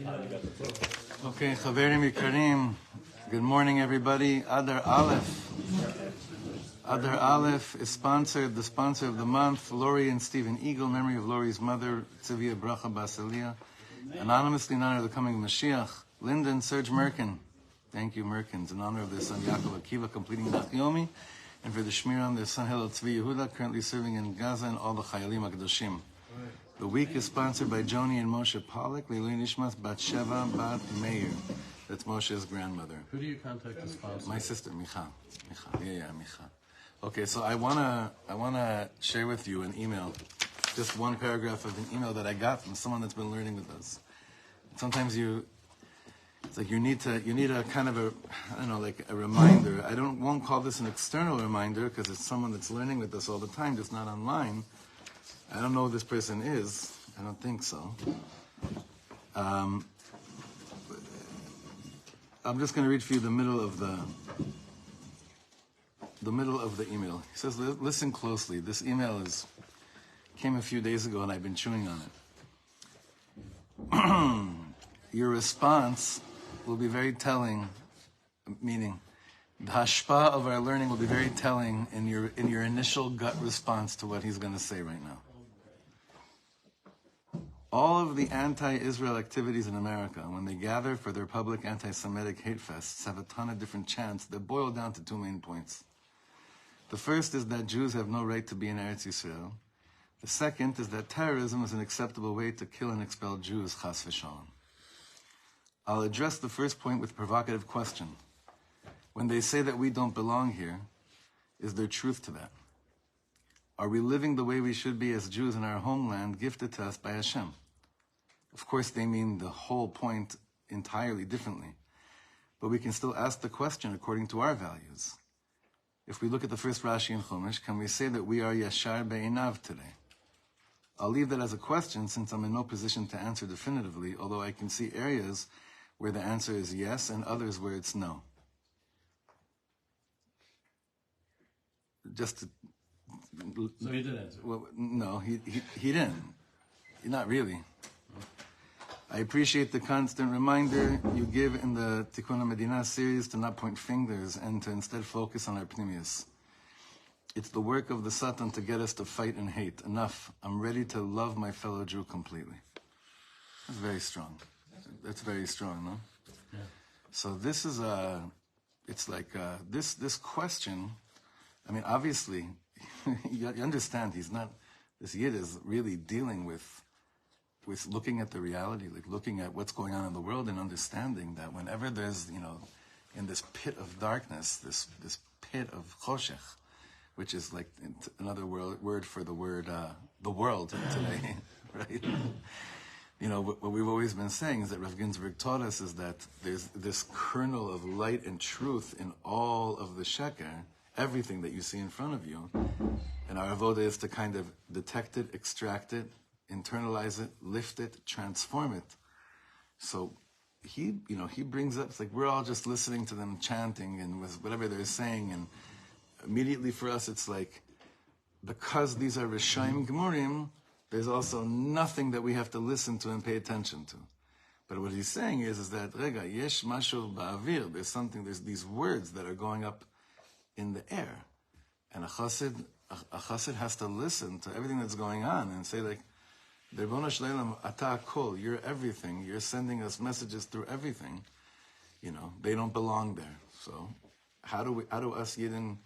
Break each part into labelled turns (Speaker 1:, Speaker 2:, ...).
Speaker 1: Okay, Chaverim Yikarim. Good morning, everybody. Adar Aleph. Adar Aleph is sponsored, the sponsor of the month, Lori and Stephen Eagle, memory of Lori's mother, Tzivia Bracha Basalia. Anonymously in honor of the coming of Mashiach, Lyndon Serge Merkin. Thank you, Merkins, in honor of their son Yaakov Akiva, completing Nachyomi, and for the Shmir on their son Hillel Tzvi Yehuda, currently serving in Gaza, and all the Chayalim HaKadoshim. The week is sponsored by Joni and Moshe Pollack, Leilui Nishmas Bat Sheva Bat Meir. That's Moshe's grandmother.
Speaker 2: Who do you contact to sponsor?
Speaker 1: My sister, Micha. Micha. Okay, so I wanna share with you an email, just one paragraph of an email that I got from someone that's been learning with us. Sometimes it's like you need a kind of like a reminder. Won't call this an external reminder because it's someone that's learning with us all the time, just not online. I don't know who this person is. I don't think so. I'm just going to read for you the middle of the email. He says, "Listen closely. This email came a few days ago, and I've been chewing on it. Your response will be very telling. Meaning, the hashpa of our learning will be very telling in your initial gut response to what he's going to say right now." All of the anti-Israel activities in America, when they gather for their public anti-Semitic hate fests, have a ton of different chants that boil down to two main points. The first is that Jews have no right to be in Eretz Yisrael. The second is that terrorism is an acceptable way to kill and expel Jews, chas v'shalom. I'll address the first point with a provocative question. When they say that we don't belong here, is there truth to that? Are we living the way we should be as Jews in our homeland, gifted to us by Hashem? Of course, they mean the whole point entirely differently. But we can still ask the question according to our values. If we look at the first Rashi in Chumash, can we say that we are Yashar Be'inav today? I'll leave that as a question since I'm in no position to answer definitively, although I can see areas where the answer is yes and others where it's no.
Speaker 2: So he did answer?
Speaker 1: Well, no, he didn't. Not really. I appreciate the constant reminder you give in the Tikkun Medina series to not point fingers and to instead focus on our pnimius. It's the work of the Satan to get us to fight and hate. Enough. I'm ready to love my fellow Jew completely. That's very strong. That's very strong, no?
Speaker 2: Yeah.
Speaker 1: So this is this question. I mean, obviously, you understand this Yid is really dealing with looking at the reality, like looking at what's going on in the world and understanding that whenever there's, in this pit of darkness, this pit of choshech, which is like another word for the world today, right? What we've always been saying is that Rav Ginsburg taught us is that there's this kernel of light and truth in all of the sheker, everything that you see in front of you. And our avoda is to kind of detect it, extract it, internalize it, lift it, transform it. So he brings up, it's like we're all just listening to them chanting and with whatever they're saying, and immediately for us it's like, because these are Rishayim Gemurim, there's also nothing that we have to listen to and pay attention to. But what he's saying is that Rega, yesh mashu ba'avir, there's these words that are going up in the air. And a chassid has to listen to everything that's going on and say like, Derbono Shleilam ata kol, you're everything, you're sending us messages through everything. They don't belong there. So how do us Yidden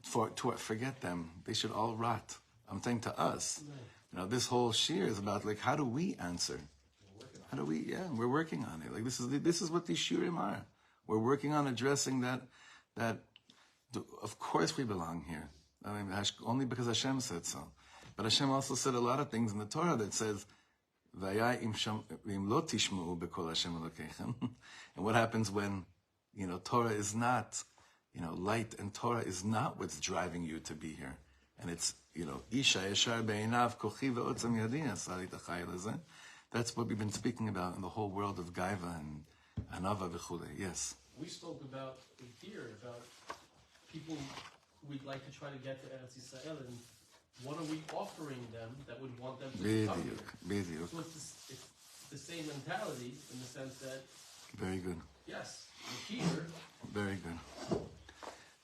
Speaker 1: forget them? They should all rot. I'm saying to us, this whole shir is about like, how do we answer? How do we? Yeah, we're working on it. Like this is what these shirim are. We're working on addressing that. Of course we belong here. I mean, only because Hashem said so. But Hashem also said a lot of things in the Torah that says, and what happens when, Torah is not, light, and Torah is not what's driving you to be here. And it's, Isha yeshar be'inav kochi ve'otzam yadina sarit achai lezeh. That's what we've been speaking about in the whole world of Gaiva and Anava v'chule. Yes?
Speaker 2: We spoke about people we'd like to try to get to Eretz Yisrael, and what are we offering them that would want them to come here?
Speaker 1: Bediuk.
Speaker 2: So the same mentality in the sense that,
Speaker 1: Very good.
Speaker 2: yes, we're here.
Speaker 1: Very good.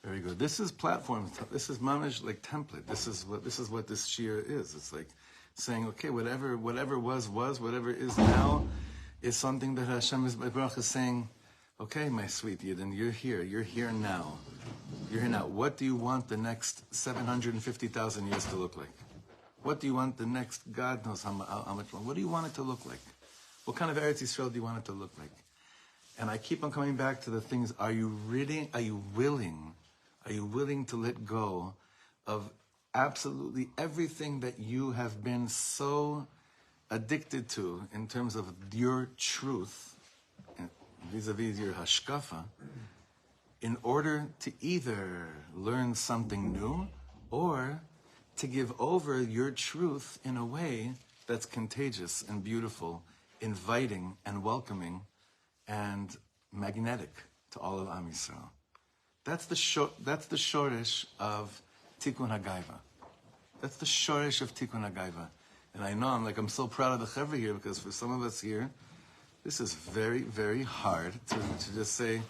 Speaker 1: Very good. This is platform. This is mamish like template. This is what this shir is. It's like saying, okay, whatever was, whatever is now, is something that Hashem is saying, okay, my sweet Yidden, you're here. You're here now. You're here now. What do you want the next 750,000 years to look like? What do you want the next, God knows how much more. What do you want it to look like? What kind of Eretz Yisrael do you want it to look like? And I keep on coming back to the things, are you willing to let go of absolutely everything that you have been so addicted to in terms of your truth, vis-a-vis your hashkafa, in order to either learn something new or to give over your truth in a way that's contagious and beautiful, inviting and welcoming and magnetic to all of Am Yisrael. That's the shorish of Tikkun HaGaiva. That's the shorish of Tikkun HaGaiva. And I know I'm so proud of the Chevra here, because for some of us here, this is very, very hard to just say,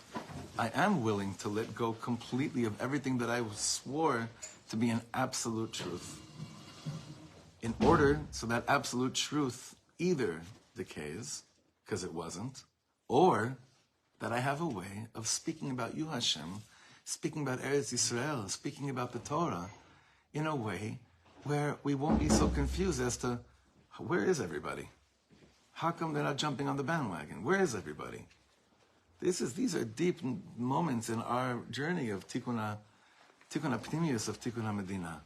Speaker 1: I am willing to let go completely of everything that I swore to be an absolute truth. In order so that absolute truth either decays, because it wasn't, or that I have a way of speaking about you, Hashem, speaking about Eretz Yisrael, speaking about the Torah, in a way where we won't be so confused as to, where is everybody? How come they're not jumping on the bandwagon? Where is everybody? These are deep moments in our journey of Tikkun HaPnimius, of Tikkun HaMedina.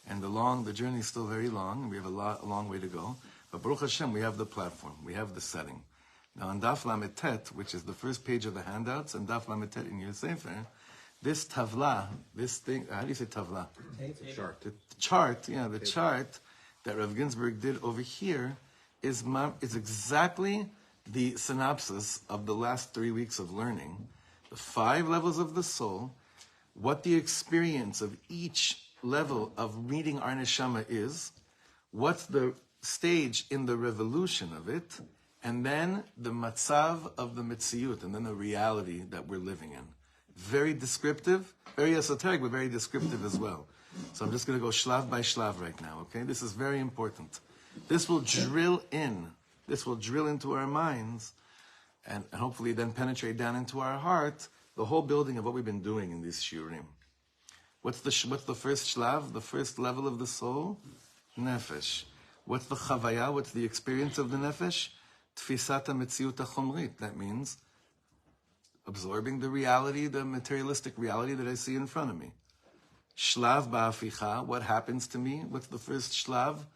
Speaker 1: And the journey is still very long, and we have a long way to go. But Baruch Hashem, we have the platform, we have the setting. Now on Daf Lamed Tet, which is the first page of the handouts, and Daf Lamed Tet in your Sefer, this tavla, this thing, how do you say tavla?
Speaker 3: Chart.
Speaker 1: The chart, the chart that Rav Ginsburg did over here is exactly the synopsis of the last 3 weeks of learning. The 5 levels of the soul, what the experience of each level of meeting our neshama is, what's the stage in the revolution of it, and then the matzav of the mitziyut, and then the reality that we're living in. Very descriptive, very esoteric, but very descriptive as well. So I'm just going to go shlav by shlav right now, okay? This is very important. This will drill into our minds, and hopefully then penetrate down into our heart, the whole building of what we've been doing in these shiurim. What's the first shlav, the first level of the soul? Nefesh. What's the chavaya, what's the experience of the nefesh? Tfisat ha-metziut ha-chomrit. That means absorbing the reality, the materialistic reality that I see in front of me. Shlav ba'aficha, what happens to me? What's the first shlav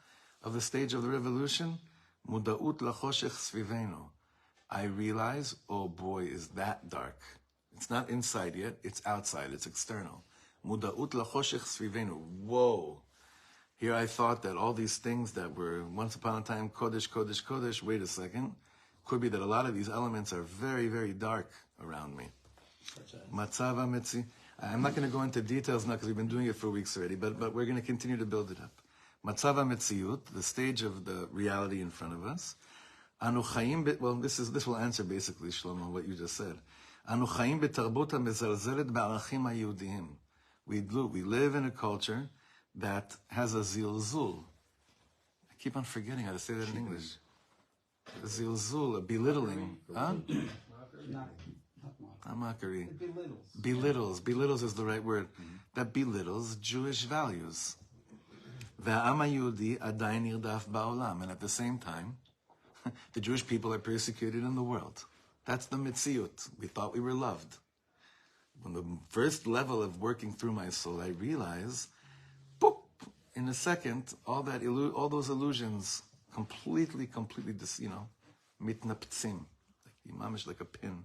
Speaker 1: of the stage of the revolution? Muda'ut lachoshech svivenu. I realize, oh boy, is that dark. It's not inside yet, it's outside, it's external. Muda'ut lachoshech svivenu. Whoa. Here I thought that all these things that were once upon a time kodesh, kodesh, kodesh, wait a second. Could be that a lot of these elements are very, very dark around me. Matzava metzi. I'm not going to go into details now because we've been doing it for weeks already, but we're going to continue to build it up. Matzava metziyut, the stage of the reality in front of us. Anu chaim this will answer basically, Shlomo, what you just said. Anu chaim betarbut hamezalzelet ba'arachim hayudihim. We live in a culture that has a zilzul. I keep on forgetting how to say that in English. A zilzul, a belittling. Huh? Mockery. Belittles is the right word. That belittles Jewish values. And at the same time, the Jewish people are persecuted in the world. That's the mitziyut. We thought we were loved. When the first level of working through my soul, I realize, boop, in a second, all those illusions completely, mitnaptzim, like a pin,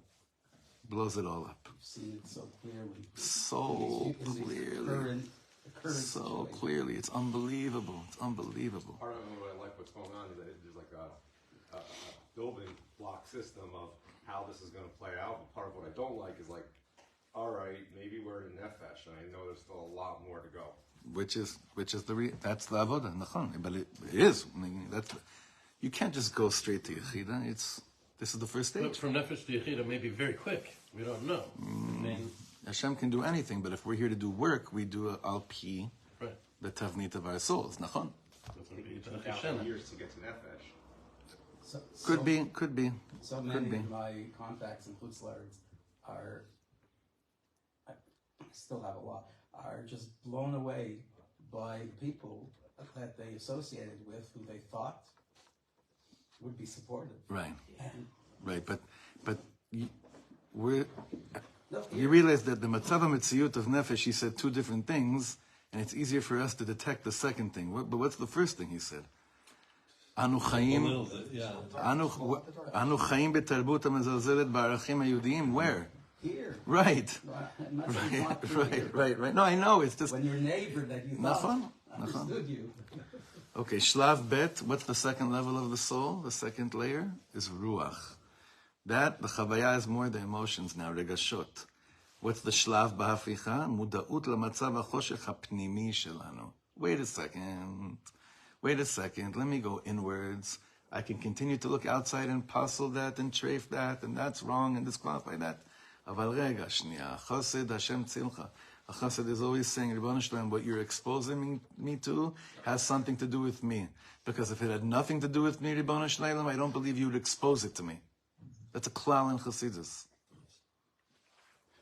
Speaker 1: blows it all up.
Speaker 3: You see it so clearly.
Speaker 1: So clearly. It's unbelievable.
Speaker 4: Part of what I like what's going on is that there's like a building block system of how this is going to play out. But part of what I don't like is like, all right, maybe we're in nefesh, and I know there's still a lot more to go.
Speaker 1: That's the avodah, nachon. But it is. I mean, you can't just go straight to Yechida. This is the first
Speaker 5: But
Speaker 1: stage.
Speaker 5: from Nefesh to Yechida may be very quick. We don't know.
Speaker 1: Hashem can do anything, but if we're here to do work, we do it al pi,
Speaker 5: Right.
Speaker 1: the tavnit of our souls. Nachon.
Speaker 5: That's what we
Speaker 4: 2,000 years to get to Nefesh.
Speaker 1: Could be.
Speaker 3: So
Speaker 1: Could
Speaker 3: many
Speaker 1: be.
Speaker 3: of my contacts in Chutzlards are, I still have a lot, are just blown away by people that they associated with who they thought would be supportive.
Speaker 1: Right.
Speaker 3: And
Speaker 1: Right. But you
Speaker 3: no,
Speaker 1: realize that the matzav mitziyut of nefesh, he said two different things, and it's easier for us to detect the second thing. But what's the first thing he said? Anu chaim, anu chaim betarbut hamezalzelet ba'arachim hayudiyim. Where?
Speaker 3: here,
Speaker 1: Right.
Speaker 3: I'm not saying it's not true here.
Speaker 1: Right. No, I know. It's just
Speaker 3: When your neighbor that you thought
Speaker 1: Nachon.
Speaker 3: understood you.
Speaker 1: okay. Shlav bet. What's the second level of the soul? The second layer is ruach. That the chavaya is more the emotions now. Regashot. What's the shlav b'haficha? Muda'ut lamatzav hachoshech hapnimi shelanu. Wait a second. Let me go inwards. I can continue to look outside and puzzle that and trafe that, and that's wrong and disqualify that. Aval rega shniya. Chassid Hashem tzilcha. A chassid is always saying, Ribbon Shalom, what you're exposing me to has something to do with me. Because if it had nothing to do with me, Ribbon Shalom, I don't believe you would expose it to me. That's a klal in Chassidus.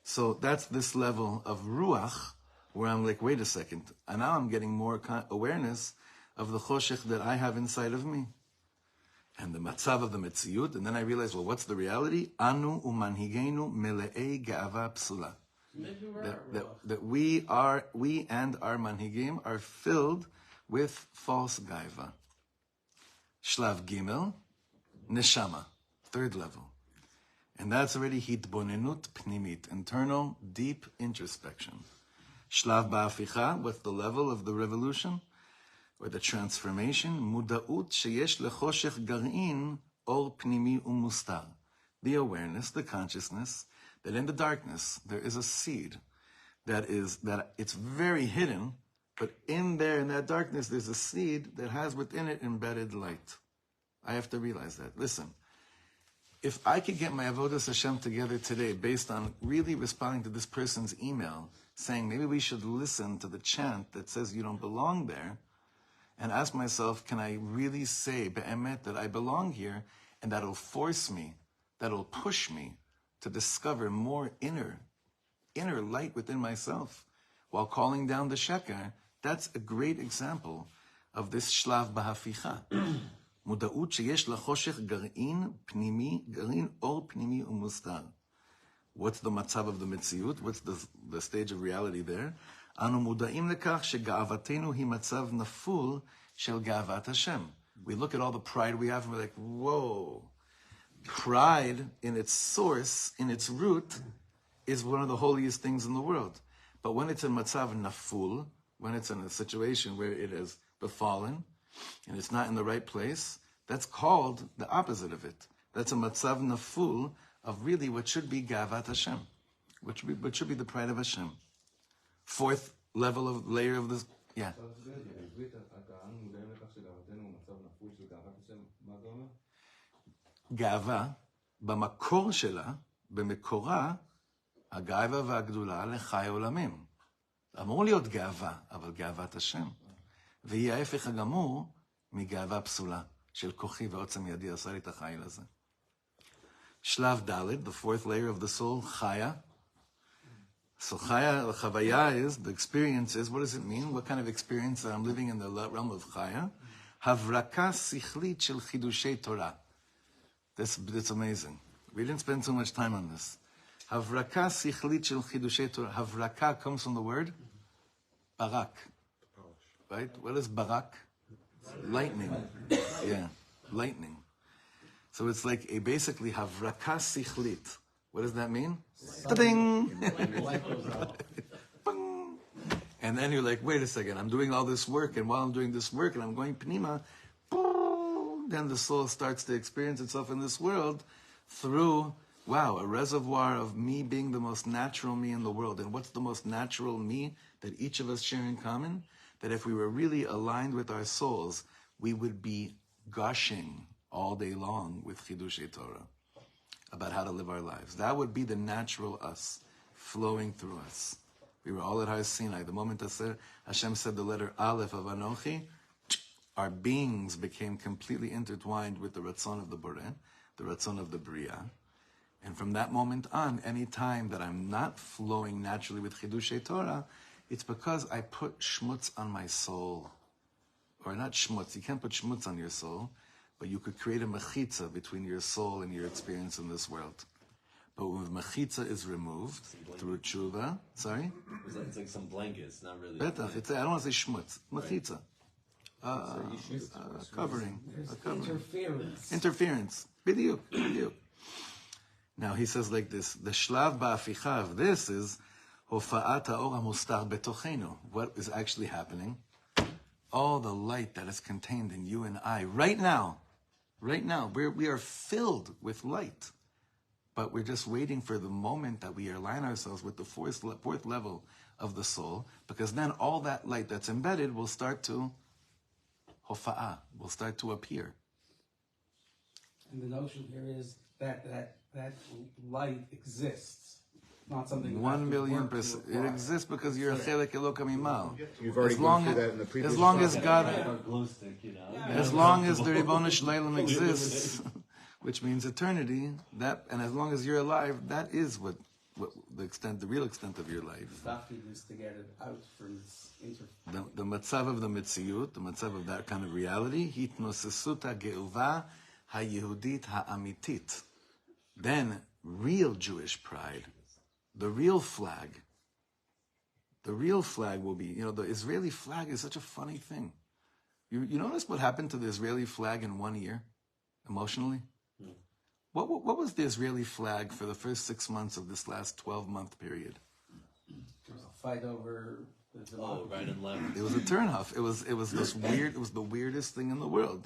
Speaker 1: So that's this level of ruach, where I'm like, wait a second. And now I'm getting more awareness of the choshech that I have inside of me. And the matzav of the metziyut. And then I realize, well, what's the reality? Anu umanhigenu mele'ei ga'ava psula.
Speaker 2: Maybe we're
Speaker 1: That we and our manhigim are filled with false gaiva. Shlav gimel, neshama, third level. And that's already hitbonenut pnimit, internal, deep introspection. Shlav ba'aficha, what's the level of the revolution? Or the transformation? Muda'ut sheyesh lechoshech gar'in or pnimi umustar. The awareness, the consciousness, that in the darkness there is a seed that it's very hidden, but in there, in that darkness, there's a seed that has within it embedded light. I have to realize that. Listen, if I could get my Avodas Hashem together today based on really responding to this person's email, saying maybe we should listen to the chant that says you don't belong there, and ask myself, can I really say be'emet that I belong here, and that'll force me, that'll push me to discover more inner light within myself, while calling down the sheker. That's a great example of this shlav b'haficha. Muda'ut sheyesh lachoshech gar'in pnimi, gar'in or pnimi umustar. What's the matzav of the mitziyut? What's the stage of reality there? Anu muda'im lekach shega'avatenu hi matzav naful shel ga'avat Hashem. We look at all the pride we have and we're like, whoa. Pride in its source, in its root, is one of the holiest things in the world. But when it's in matzav naful, when it's in a situation where it has befallen, and it's not in the right place, that's called the opposite of it. That's a matzav naful of really what should be gavat Hashem, what should be the pride of Hashem. Fourth level of layer of this, yeah. גאווה, במקור שלה, במקורה, הגאווה והגדולה לחי עולמים. אמור להיות גאווה, אבל גאוות השם. והיא ההפך הגמור מגאווה פסולה, של כוחי ועוצם ידי עשה לי את החיל הזה. שלב ד', the fourth layer of the soul, חיה. So chaya, the chavaya is, the experience is, what does it mean? What kind of experience that I'm living in the realm of chaya? Havraka sichlit shel chidushei Torah. That's amazing. We didn't spend so much time on this. Havraka sichlit shel chidushei Torah. Havraka comes from the word barak. Right? What is barak? Lightning. Yeah, lightning. So it's like basically havraka sichlit. What does that mean? Ta-ding! Bang! And then you're like, wait a second, I'm doing all this work, and while I'm doing this work, and I'm going pnima, boom, then the soul starts to experience itself in this world through, wow, a reservoir of me being the most natural me in the world. And what's the most natural me that each of us share in common? That if we were really aligned with our souls, we would be gushing all day long with Chidushei Torah, about how to live our lives. That would be the natural us, flowing through us. We were all at Har Sinai. The moment Hashem said the letter Aleph of Anochi, our beings became completely intertwined with the Ratzon of the Boreh, the Ratzon of the Bria. And from that moment on, any time that I'm not flowing naturally with Chidushei Torah, it's because I put shmutz on my soul. Or not shmutz, you can't put shmutz on your soul, but you could create a mechitza between your soul and your experience in this world. But when the mechitza is removed through tshuva, sorry?
Speaker 6: It's like some blankets, not really.
Speaker 1: Betach, I don't want to say shmutz, mechitza. Covering. Interference. B'diuk. Now he says like this, the shlav ba'aficha of this is hofa'at ha'or ha'mustar betochenu. What is actually happening? All the light that is contained in you and I right now, we are filled with light. But we're just waiting for the moment that we align ourselves with the fourth level of the soul, because then all that light that's embedded will start to hofa'ah, will start to appear.
Speaker 3: And the notion here is that light exists, not something.
Speaker 1: 1,000,000%. It exists because you're a chelek Eloka mimal.
Speaker 7: You've already gone through that in the previous.
Speaker 1: As long as God,
Speaker 6: Glow stick,
Speaker 1: as long as the Ribbon Shleilim exists, which means eternity, and as long as you're alive, that is what the real extent of your life.
Speaker 3: Dafi is to get it out from its
Speaker 1: The matzav of the mitziyut, the matzav of that kind of reality, hitnosesut ha'ge'uva ha'yehudit ha'amitit. Then real Jewish pride, the real flag will be, the Israeli flag is such a funny thing. You notice what happened to the Israeli flag in 1 year, emotionally? What was the Israeli flag for the first 6 months of this last 12-month period?
Speaker 3: There was a fight over the
Speaker 6: right and left.
Speaker 1: It was a turnoff. It was this weird. It was the weirdest thing in the world,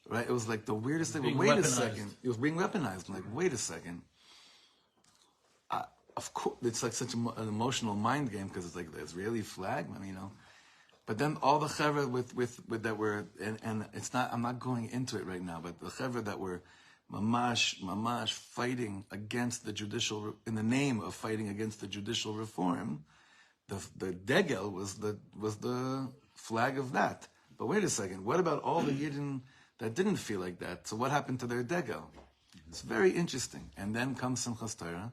Speaker 1: right? It was like the weirdest thing. But wait a second. It was being weaponized. I'm like, wait a second. Of course, it's like such an emotional mind game because it's like the Israeli flag, But then all the chevra with that were and it's not. I'm not going into it right now. But the chevra that were mamash fighting against the judicial, in the name of fighting against the judicial reform, the degel was the flag of that. But wait a second, what about all the Yidden that didn't feel like that? So what happened to their degel? It's very interesting. And then comes Simchas Torah,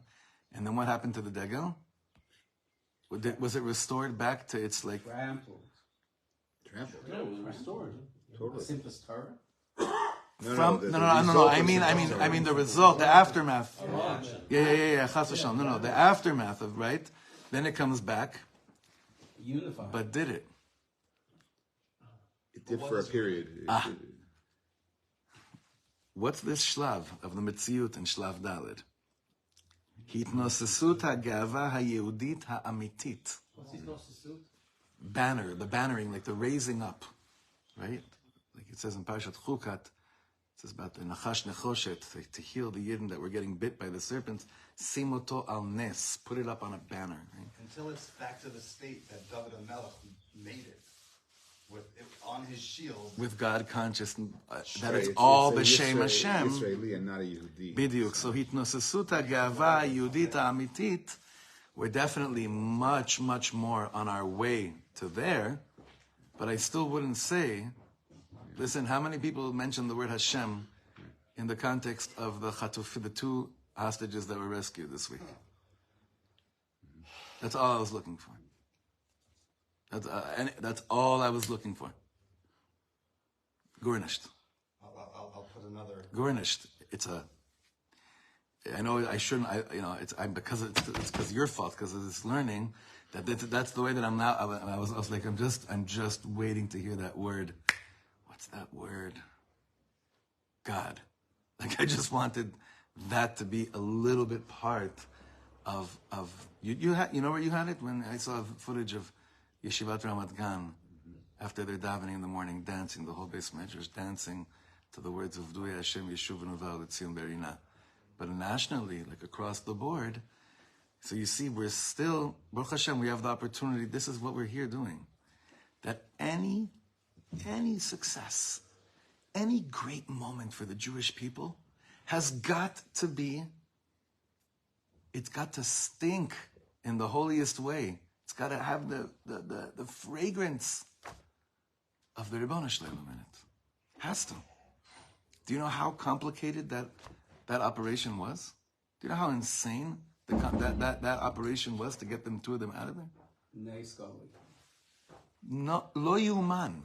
Speaker 1: and then what happened to the degel? Was it restored back to its like
Speaker 3: trampled?
Speaker 6: Yeah, it was restored.
Speaker 7: Totally.
Speaker 3: Simplest Torah.
Speaker 1: No. I mean the result, the aftermath. Yeah. Chas v'shalom. No. The aftermath of, right? Then it comes back.
Speaker 3: Unified.
Speaker 1: But did it?
Speaker 7: It did for a period.
Speaker 1: What's this shlav of the Mitziyut and Shlav Daled? Hitnosesut ha'gava ha'yehudit ha'amitit.
Speaker 2: What's his nosesut?
Speaker 1: Banner, the bannering, like the raising up, right? Like it says in Parashat Chukat, it says about the Nachash Nechoshet, to heal the Yidden that were getting bit by the serpents. Simoto al nes, put it up on a banner. Right?
Speaker 8: Until it's back to the state that David HaMelech made it, with it on his shield.
Speaker 1: With God conscious, that
Speaker 7: Right,
Speaker 1: it's all
Speaker 7: a
Speaker 1: b'shem Hashem.
Speaker 7: Israeli and not a Yehudi.
Speaker 1: B'diuk. So hitnosesut ha'gava Yehudit ha'amitit, we're definitely much, much more on our way to there, but I still wouldn't say, listen, how many people mention the word Hashem in the context of the 2 hostages that were rescued this week? That's all I was looking for. That's all I was looking for. Gurnished.
Speaker 8: I'll put another.
Speaker 1: Gurnished. I know I shouldn't. It's because it's your fault, because of this learning. That's the way that I'm now. I was like, I'm just waiting to hear that word. What's that word? God. Like I just wanted that to be a little bit part of you know where you had it when I saw footage of Yeshivat Ramat Gan after their davening in the morning, dancing, the whole base measures dancing to the words of V'duya Hashem Yeshuvenu V'Aletzion Berina. But nationally, like across the board, so you see, we're still, Baruch Hashem, we have the opportunity, this is what we're here doing. That any success, any great moment for the Jewish people has got to be, it's got to stink in the holiest way. It's got to have the fragrance of the Ribono Shel Olam in it. Has to. Do you know how complicated that operation was? Do you know how insane that operation was to get them, two of them out of there? No, lo yuman.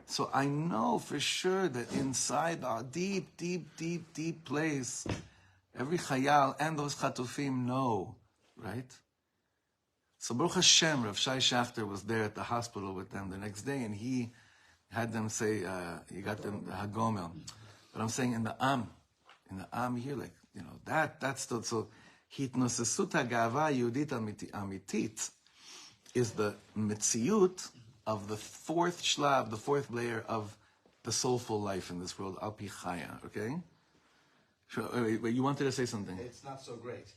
Speaker 1: So I know for sure that inside our deep, deep, deep, deep place, every chayal and those chatufim know, right? So Baruch Hashem, Rav Shai Shachter was there at the hospital with them the next day, and he had them say, he got them the Hagomel. But I'm saying in the Am here, like, that's still, so Hitnosesut HaGava Yehudit Amitit is the Metziut of the fourth shlav, the fourth layer of the soulful life in this world, Al Pi Chaya, okay? Sure, wait, you wanted to say something?
Speaker 8: It's not so great.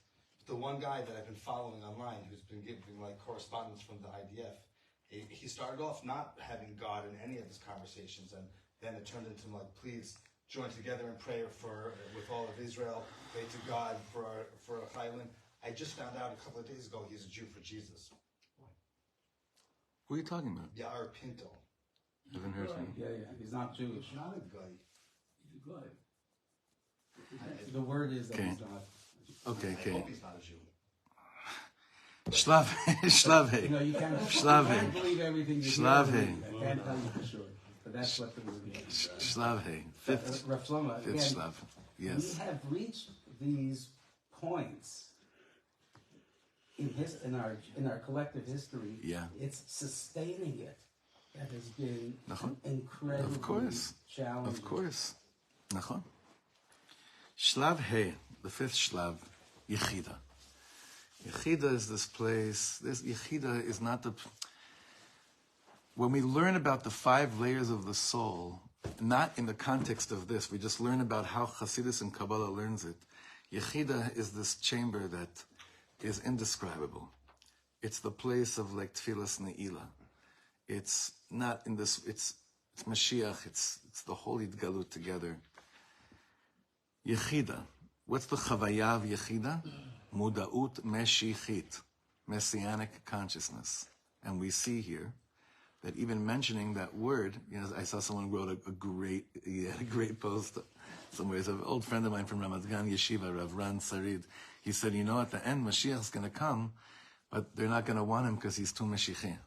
Speaker 8: The one guy that I've been following online who's been giving like correspondence from the IDF, he started off not having God in any of his conversations, and then it turned into like, please join together in prayer with all of Israel, pray to God for a Chaylim. I just found out a couple of days ago he's a Jew for Jesus.
Speaker 1: Who are you talking about?
Speaker 8: Yair Pinto.
Speaker 1: I haven't heard of him.
Speaker 3: Yeah, he's not Jewish.
Speaker 8: He's not a guy.
Speaker 2: He's a guy.
Speaker 3: The word is that
Speaker 1: Okay.
Speaker 3: he's not.
Speaker 1: Okay,
Speaker 8: I
Speaker 1: okay.
Speaker 8: hope he's not a Jew.
Speaker 1: Shlav He.
Speaker 3: You can't
Speaker 1: Shlav He.
Speaker 3: believe everything you
Speaker 1: Shlav
Speaker 3: hear.
Speaker 1: He.
Speaker 3: I can't tell you for sure, but that's what the word is.
Speaker 1: Shlav He. Fifth
Speaker 3: Rav Shlomo, again,
Speaker 1: Shlav. Yes.
Speaker 3: we have reached these points in our collective history.
Speaker 1: Yeah.
Speaker 3: It's sustaining it that has been
Speaker 1: Nachon.
Speaker 3: incredibly
Speaker 1: Of course.
Speaker 3: challenging.
Speaker 1: Of course. Nachon. Shlav He, the fifth Shlav, Yechida. Yechida is this place. This Yechida is not the. When we learn about the 5 layers of the soul, not in the context of this, we just learn about how Hasidus and Kabbalah learns it. Yechida is this chamber that is indescribable. It's the place of like Tfilas Ne'ilah. It's not in this. It's Mashiach. It's the holy Galut together. Yechida. What's the chavaya of Yechida? Muda'ut Meshichit, Messianic consciousness. And we see here that even mentioning that word, I saw someone wrote a great post somewhere. It's an old friend of mine from Ramat Gan Yeshiva, Rav Ran Sarid. He said, at the end, Mashiach's going to come, but they're not going to want him because he's too Meshichi.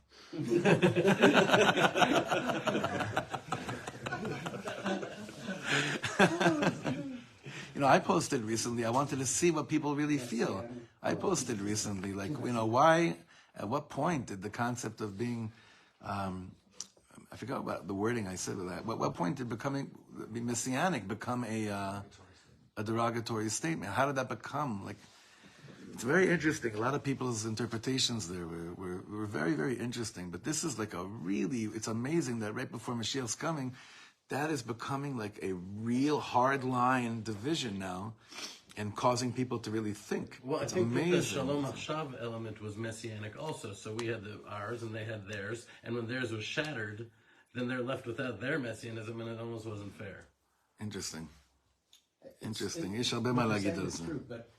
Speaker 1: I posted recently, I wanted to see what people really feel. I posted recently, why, at what point did the concept of being, I forgot about the wording I said with that, what point did being messianic become a derogatory statement? How did that become, it's very interesting. A lot of people's interpretations there were very, very interesting, but this is it's amazing that right before Mashiach's coming, that is becoming like a real hard-line division now and causing people to really think.
Speaker 5: Well,
Speaker 1: it's
Speaker 5: I think
Speaker 1: amazing.
Speaker 5: that the Shalom Hashav element was messianic also. So we had ours and they had theirs. And when theirs was shattered, then they're left without their messianism, and it almost wasn't fair.
Speaker 1: Interesting.
Speaker 3: It's
Speaker 1: What
Speaker 3: true, but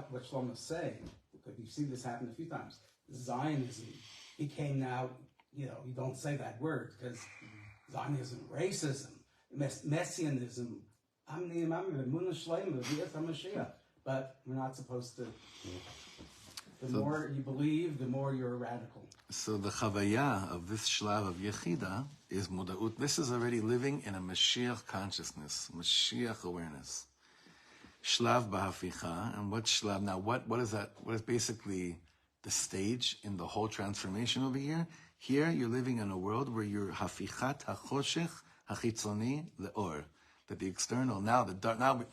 Speaker 3: what Shlomo's saying, because you've seen this happen a few times, Zionism became now, you don't say that word, because Zionism, racism, messianism, but we're not supposed to. The more you believe, the more you're a radical.
Speaker 1: So the chavaya of this shlav of Yechida is muda'ut. This is already living in a Mashiach consciousness, Mashiach awareness. Shlav b'haficha, and what shlav? Now, what is that? What is basically the stage in the whole transformation over here? Here, you're living in a world where you're hafichat hachoshech hachitzoni leor. That the external, now the dark. Now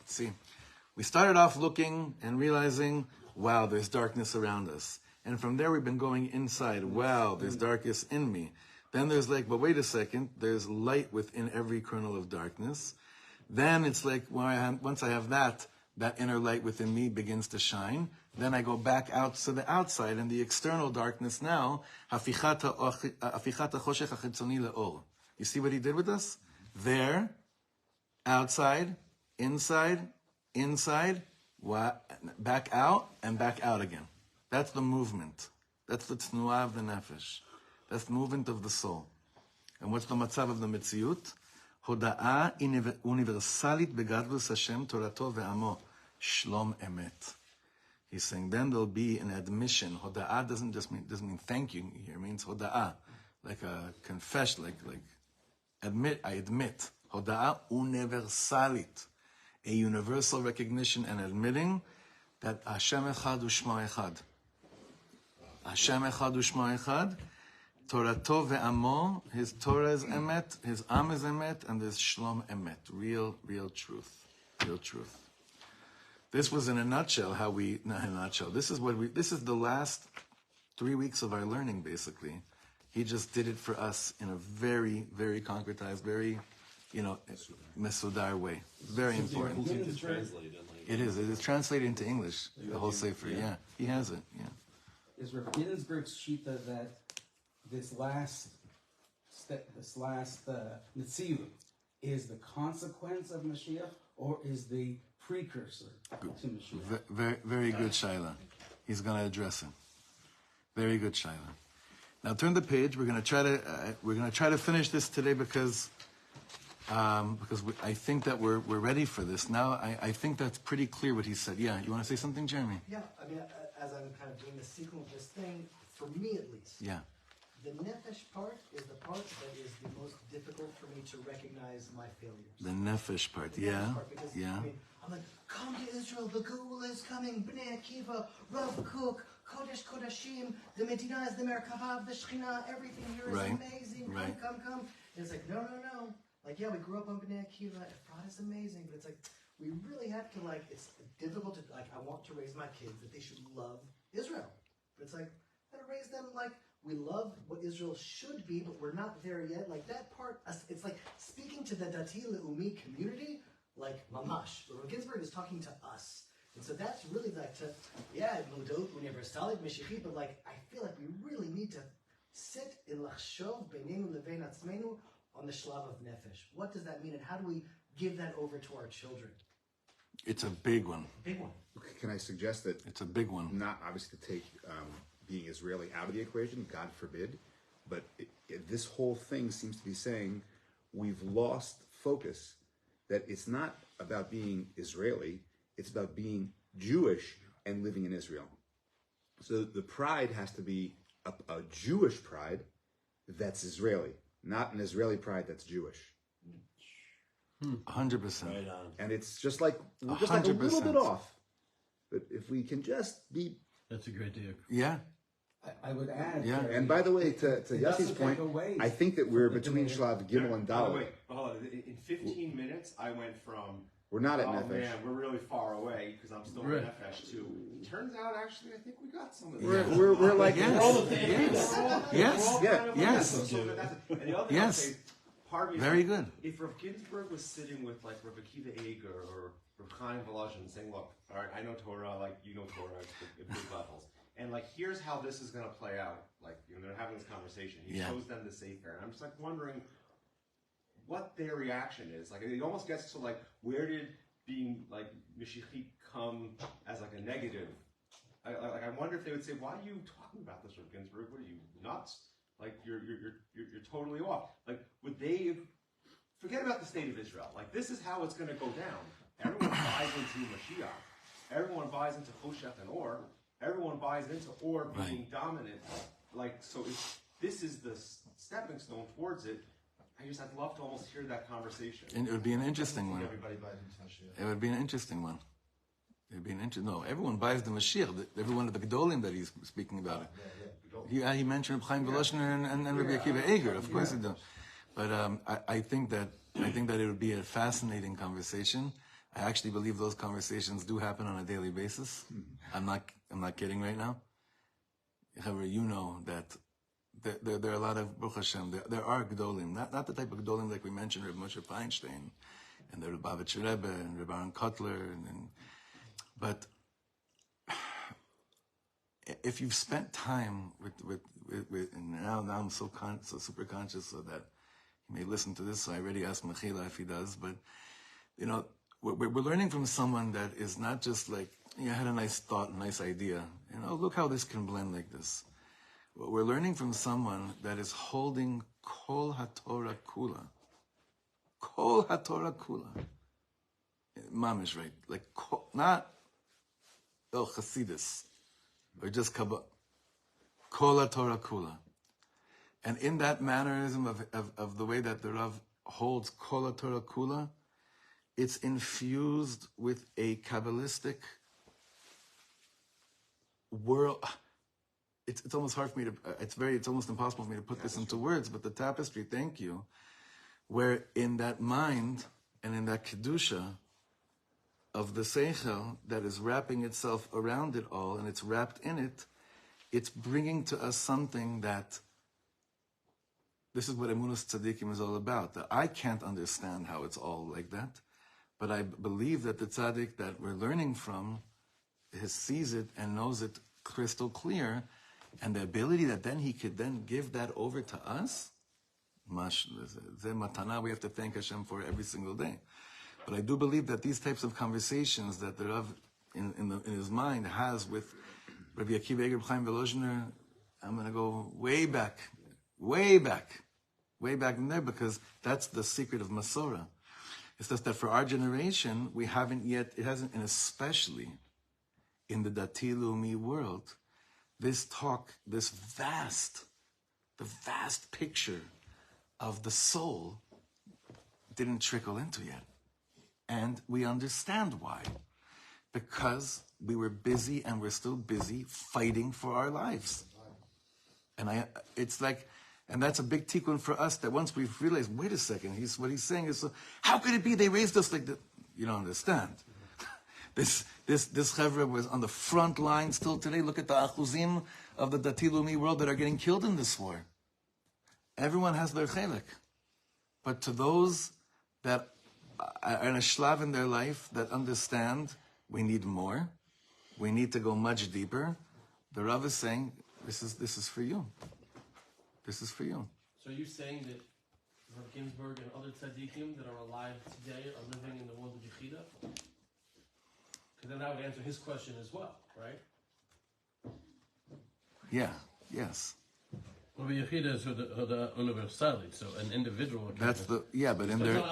Speaker 1: we started off looking and realizing, wow, there's darkness around us. And from there, we've been going inside. Wow, there's darkness in me. Then there's but wait a second, there's light within every kernel of darkness. Then it's once I have that inner light within me begins to shine. Then I go back out to the outside, and the external darkness now, you see what he did with us? There, outside, inside, inside, back out, and back out again. That's the movement. That's the tnuah of the nefesh. That's the movement of the soul. And what's the matzav of the metziut? Hoda'a universalit begadlus Hashem Torato ve'amo shlom emet. He's saying then there'll be an admission. Hoda'a doesn't mean thank you here. It means hoda'a, like a confession, like admit. I admit. Hoda'a universalit, a universal recognition and admitting that Hashem echad u'shmo echad. Hashem echad u'shmo echad. Torato ve'amo, his Torah is emet, his am is emet, and there's shlom emet, real truth. This was in a nutshell this is the last 3 weeks of our learning, basically. He just did it for us in a very, very concretized, very, mesudar way. Very important. It is translated into English, the whole Sefer, yeah. He has it, yeah.
Speaker 3: Is Rav Ginsburg's shita that this last Netziut is the consequence of Mashiach, or is the precursor to Mashiach?
Speaker 1: Very, very good, Shaila. He's going to address it. Very good, Shaila. Now turn the page. We're going to try to finish this today because I think that we're ready for this. Now I think that's pretty clear what he said. Yeah, you want to say something, Jeremy?
Speaker 9: Yeah, I mean, as I'm kind of doing the sequel of this thing, for me at least.
Speaker 1: Yeah.
Speaker 9: The nefesh part is the part that is the most difficult for me to recognize my failures.
Speaker 1: The nefesh part,
Speaker 9: The
Speaker 1: yeah,
Speaker 9: nefesh part, because,
Speaker 1: yeah.
Speaker 9: I mean, I'm like, come to Israel, the Geula is coming, Bnei Akiva, Rav Kook, Kodesh Kodashim, the Medina is the Merkava, the Shekhinah, everything here is
Speaker 1: Right,
Speaker 9: amazing,
Speaker 1: right.
Speaker 9: come. And it's like, no. Like, yeah, we grew up on Bnei Akiva, Efrat is amazing, but it's like, we really have to, like, it's difficult to, like, I want to raise my kids that they should love Israel. But it's like, I gotta raise them like, we love what Israel should be, but we're not there yet. Like that part, it's like speaking to the Dati Le'umi community, like mamash. But Ginsburg is talking to us. And so that's really like Modot Universalit Meshichi, but like, I feel like we really need to sit in Lachshov Beinenu Levein Atzmenu on the Shlav of Nefesh. What does that mean, and how do we give that over to our children?
Speaker 1: It's a big one.
Speaker 9: Big one.
Speaker 7: Can I suggest that
Speaker 1: It's a big one.
Speaker 7: not obviously to take being Israeli out of the equation, God forbid, but this whole thing seems to be saying we've lost focus, that it's not about being Israeli, it's about being Jewish and living in Israel. So the pride has to be a Jewish pride that's Israeli, not an Israeli pride that's Jewish.
Speaker 1: 100%.
Speaker 6: Right on.
Speaker 7: And it's just like a little bit off. But if we can just be...
Speaker 5: That's a great deal.
Speaker 1: Yeah.
Speaker 3: I would add.
Speaker 1: Yeah.
Speaker 3: Jerry,
Speaker 7: And by the way, to
Speaker 3: it
Speaker 7: Yossi's
Speaker 3: doesn't
Speaker 7: point,
Speaker 3: take away
Speaker 7: I think that we're
Speaker 3: from the
Speaker 7: between
Speaker 3: Gemara.
Speaker 7: Shlav Gimel and
Speaker 4: By the
Speaker 7: Dalet.
Speaker 4: way, hold on. In 15 minutes, I went from,
Speaker 7: We're not at
Speaker 4: oh
Speaker 7: Nefesh.
Speaker 4: man, we're really far away because I'm still
Speaker 5: Right.
Speaker 4: in FS 2. Turns out, actually, I think we got some of
Speaker 1: Yeah.
Speaker 4: this.
Speaker 7: We're like
Speaker 1: Yes. Yes.
Speaker 7: Yeah.
Speaker 1: Yes.
Speaker 4: And the other thing I'll
Speaker 1: Yes.
Speaker 4: say, part of me is
Speaker 1: Very
Speaker 4: like,
Speaker 1: good.
Speaker 4: If Rav Ginsburg was sitting with like Rav Akiva Eger or Rav Chaim Volozhin saying, look, all right, I know Torah, like you know Torah at big levels. And like, here's how this is going to play out. Like, they're having this conversation. He
Speaker 1: Yeah.
Speaker 4: shows them the Sefer. And I'm just like wondering what their reaction is. Like, it almost gets to like, where did being like Mishichi come as like a negative? I wonder if they would say, why are you talking about this, Rav Ginsburg? What are you, nuts? Like, you're totally off. Like, would they forget about the state of Israel? Like, this is how it's going to go down. Everyone buys into Mashiach. Everyone buys into Hoshech and Or. Everyone buys into Or being dominant. Like, so if this is the stepping stone towards it, I'd love to almost hear that conversation.
Speaker 1: And it would be an interesting one.
Speaker 8: Everybody buys into Mashiach.
Speaker 1: It would be an interesting one. It'd be an no, everyone buys the Mashiach. Everyone of the Gedolim that he's speaking about it. He mentioned Chaim Volozhin and Rabbi Akiva Eger. Of course he does. But I think that it would be a fascinating conversation. I actually believe those conversations do happen on a daily basis. I'm not kidding right now. However, you know that there are a lot of Baruch Hashem. There are Gedolim, not the type of Gedolim like we mentioned, Reb Moshe Feinstein and the Lubavitch Rebbe and Reb Aaron Kotler, but if you've spent time with and now I'm so super conscious so that he may listen to this. So I already asked Mechila if he does, but we're learning from someone that is not just like, I had a nice thought, a nice idea. Look how this can blend like this. We're learning from someone that is holding Kol HaTorah Kula. Kol HaTorah Kula. Mamish, right? Like, not Chasidus, or just Kabbalah. Kol HaTorah Kula. And in that mannerism of the way that the Rav holds Kol HaTorah Kula, it's infused with a Kabbalistic world. It's almost hard for me to, it's almost impossible for me to put this into words, but the tapestry, thank you, where in that mind and in that Kedusha of the Seichel that is wrapping itself around it all and it's wrapped in it, it's bringing to us something that, this is what Emunus Tzaddikim is all about. That I can't understand how it's all like that, but I believe that the Tzaddik that we're learning from sees it and knows it crystal clear, and the ability that then he could then give that over to us, matana, we have to thank Hashem for every single day. But I do believe that these types of conversations that the Rav in his mind has with Rabbi Akiva Eger Chaim Volozhiner, I'm going to go way back in there, because that's the secret of Masorah. It's just that for our generation, we haven't yet, it hasn't, and especially in the Dati Leumi world, this talk, the vast picture of the soul didn't trickle into yet. And we understand why. Because we were busy, and we're still busy fighting for our lives. And it's like, and that's a big tikkun for us, that once we've realized, wait a second, what he's saying is, so, how could it be they raised us like that? You don't understand. This chevra was on the front line still today. Look at the achuzim of the Dati Leumi world that are getting killed in this war. Everyone has their chelik. But to those that are in a shlav in their life that understand we need more, we need to go much deeper, the Rav is saying, this is for you. This is for you.
Speaker 2: So are you saying that Rav Ginsburg and other tzaddikim that are alive today are living in the world of Yechidah? Because then that would answer his question as well, right?
Speaker 1: Yeah, yes.
Speaker 5: Well, the Yechidah is the universalit, so an individual.
Speaker 1: That's the, but in their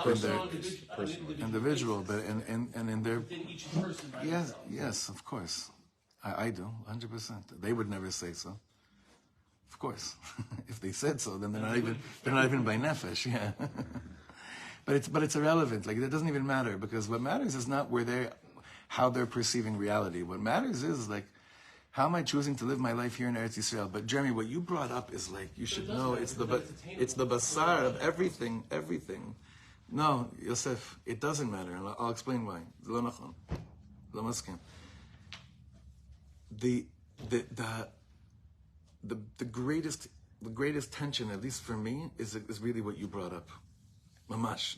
Speaker 1: individual, but and in their,
Speaker 2: within each person.
Speaker 1: yes, of course. I do, 100%. They would never say so. Of course. If they said so, then they're not even by nefesh, yeah. But it's irrelevant. Like, it doesn't even matter, because what matters is not how they're perceiving reality. What matters is, like, how am I choosing to live my life here in Eretz Yisrael? But Jeremy, what you brought up is like, you should know, it's the basar of everything. No, Yosef, it doesn't matter, and I'll explain why. Lo nachon. Lo maskim. The greatest tension, at least for me, is really what you brought up. Mamash.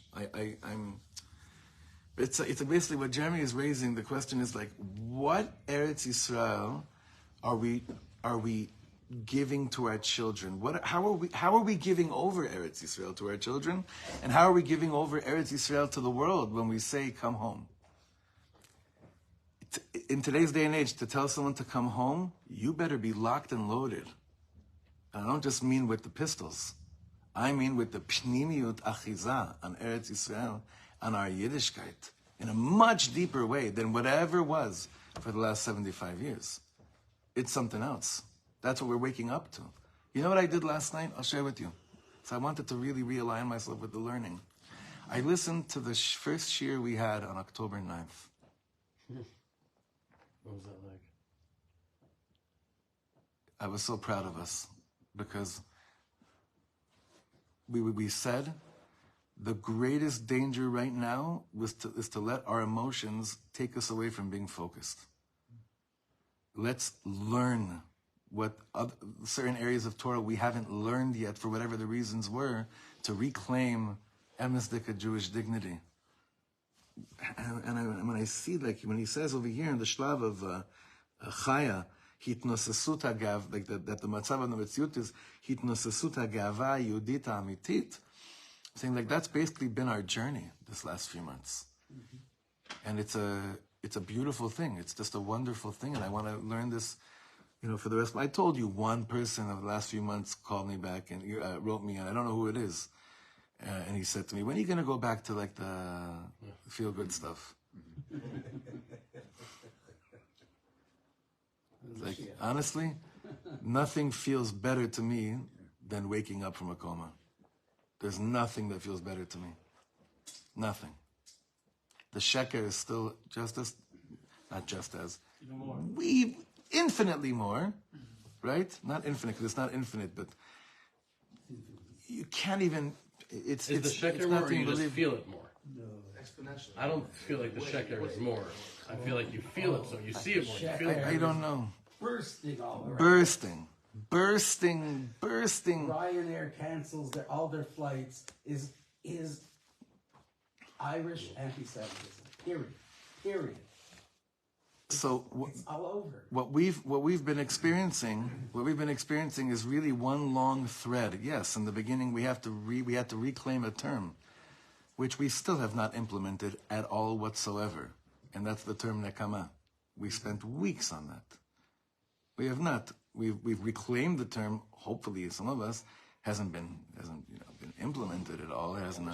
Speaker 1: It's basically what Jeremy is raising. The question is like, what Eretz Yisrael are we giving to our children? How are we giving over Eretz Yisrael to our children? And how are we giving over Eretz Yisrael to the world when we say, come home? In today's day and age, to tell someone to come home, you better be locked and loaded. And I don't just mean with the pistols. I mean with the pnimiyut achiza on Eretz Yisrael, on our Yiddishkeit, in a much deeper way than whatever was for the last 75 years. It's something else. That's what we're waking up to. You know what I did last night? I'll share with you. So I wanted to really realign myself with the learning. I listened to the first shir we had on October 9th.
Speaker 5: What was that like?
Speaker 1: I was so proud of us, because we said the greatest danger right now is to let our emotions take us away from being focused. Let's learn what certain areas of Torah we haven't learned yet, for whatever the reasons were, to reclaim emesdika Jewish dignity. And when I see, like, when he says over here in the shlav of Chaya, hitnosesut hagav, like that the matzav of the Metziut is hitnosesut hagava yehudit amitit, saying like that's basically been our journey this last few months. And it's a beautiful thing. It's just a wonderful thing, and I want to learn this, for the rest. I told you one person of the last few months called me back and wrote me, and I don't know who it is. And he said to me, "When are you going to go back to like the feel good stuff?" Like, honestly, nothing feels better to me than waking up from a coma. There's nothing that feels better to me. Nothing. The sheker is still
Speaker 2: Even more.
Speaker 1: infinitely more, right? Not infinite, because it's not infinite, but you can't even, it's
Speaker 5: Is the sheker
Speaker 1: it's
Speaker 5: more,
Speaker 1: not
Speaker 5: or
Speaker 1: to
Speaker 5: you just
Speaker 1: believe.
Speaker 5: feel it more?
Speaker 8: Exponentially.
Speaker 5: I don't feel like the sheker is more. I feel like you feel it, so you see it more. You feel it.
Speaker 1: I don't know.
Speaker 3: Bursting all around.
Speaker 1: Bursting.
Speaker 3: Ryanair cancels all their flights is Irish anti-Semitism. Period.
Speaker 1: So
Speaker 3: It's all over.
Speaker 1: what we've been experiencing is really one long thread. Yes, in the beginning we had to reclaim a term, which we still have not implemented at all whatsoever, and that's the term nekama. We spent weeks on that. We have not. We've reclaimed the term. Hopefully, some of us hasn't been implemented at all. It hasn't.